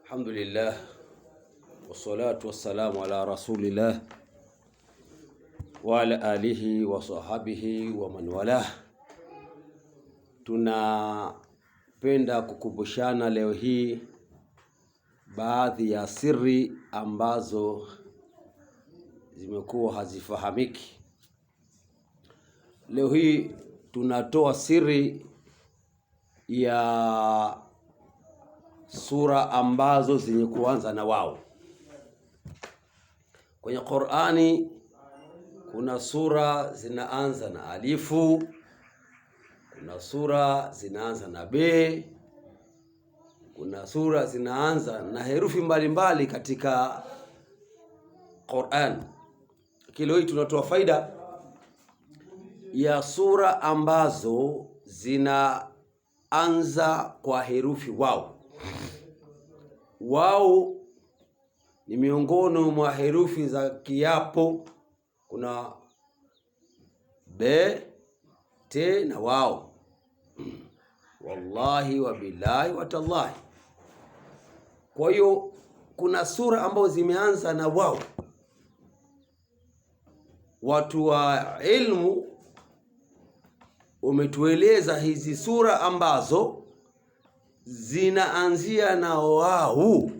Alhamdulillah wassalatu wassalamu ala rasulillah wa ala alihi wa sahbihi wa man walah. Tunapenda kukumbushana leo hii baadhi ya siri ambazo zimekuwa hazifahamiki. Leo hii tunatoa siri ya sura ambazo zenye kuanza na wao. Kwenye Qur'ani kuna sura zinaanza na alifu, kuna sura zinaanza na be, kuna sura zinaanza na herufi mbalimbali katika Qur'an. Leo hii tunatoa faida ya sura ambazo zinaanza kwa herufi wao. Wao ni miongoni mwa herufi za kiapo. Kuna be, te na wao. Wallahi wa billahi wa tallahi. Kwa hiyo kuna sura ambazo zimeanza na wao. Watu wa ilmu umetueleza hizi sura ambazo zinaanzia na wao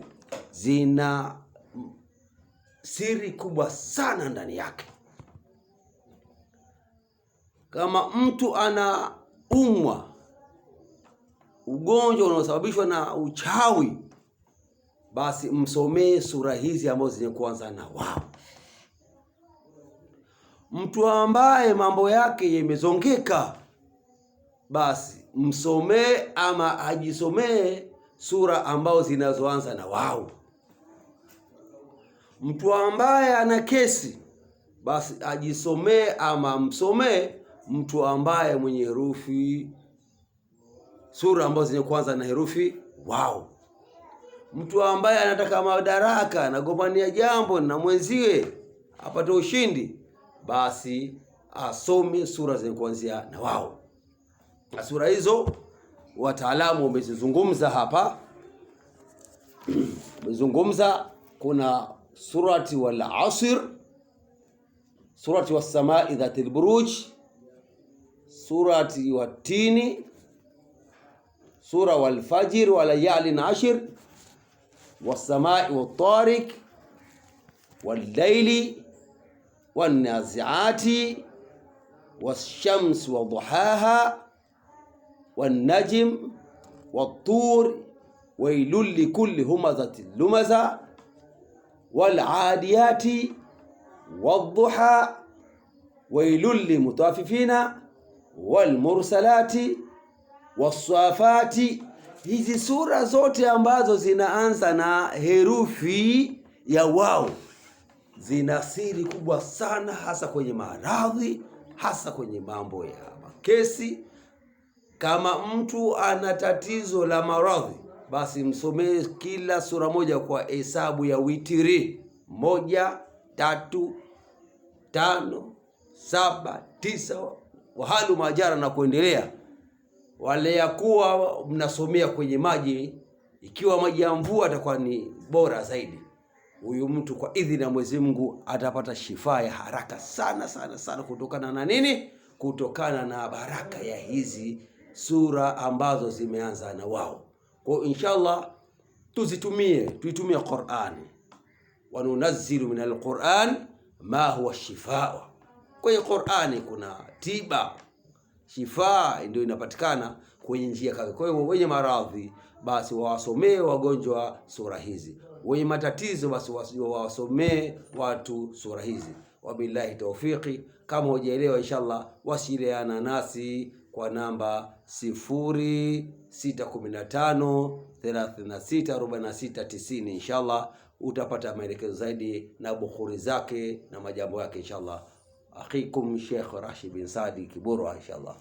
zina siri kubwa sana ndani yake. Kama mtu anaumwa ugonjwa unaosababishwa na uchawi, basi msomee sura hizi ambazo zenye kuanza na wao. Mtu ambaye mambo yake yamezongeka, basi msomee ama ajisomee sura ambazo zinazoanza na wao. Mtu ambaye ana kesi, basi ajisomee ama msomee mtu ambaye mwenye herufi sura ambazo zenye kuanza na herufi wao. Mtu ambaye anataka madaraka, anagombania jambo na mwenziwe apate ushindi, basi asome sura zenye kuanzia na wao. Na sura hizo wataalamu wamezizungumza hapa. Wamezungumza kuna surati wal asr, surati was samai dhatil buruj, surati watini, sura wal fajr wa layalin ashr, was samai wat tariq, wal layli wan naziati, was shams wa duhaha, wan najm wat tur, wailul likulli humazatin lumaza, wal adiyati wadduha, wailul limutaffifina, wal mursalati wassafati. Hizi sura zote ambazo zinaanza na herufi ya wao zina siri kubwa sana, hasa kwenye maradhi, hasa kwenye mambo ya makesi. Kama mtu ana tatizo la maradhi, basi msomee kila sura moja kwa hesabu ya witiri: 1, 3, 5, 7, 9 wahalu majara na kuendelea. Wale ya kuwa mnasomea kwenye maji, ikiwa maji ya mvua atakuwa ni bora zaidi. Huyu mtu kwa idhini ya Mwenyezi Mungu atapata shifa ya haraka sana sana sana, kutokana na nini? Kutokana na baraka ya hizi sura ambazo zimeanza na wao. Kwa inshallah tuitumie Qur'ani. Wa nunazzilu min al-Qur'an ma huwa shifaa. Kwenye Qur'ani kuna tiba, shifa ndio inapatikana kwenye njia kake. Kwa hiyo wenye maradhi basi wawasomee wagonjwa sura hizi, wenye matatizo basi wawasomee watu sura hizi. Wabillahi tawfiki. Kama hujaelewa, inshallah wasiliana nasi kwa namba 0615 36 46 90. Inshallah utapata maelekezo zaidi na bukhuri zake na majambo yake inshallah. Akhikum Sheikh Rashid bin Saadi Kiburwa inshallah.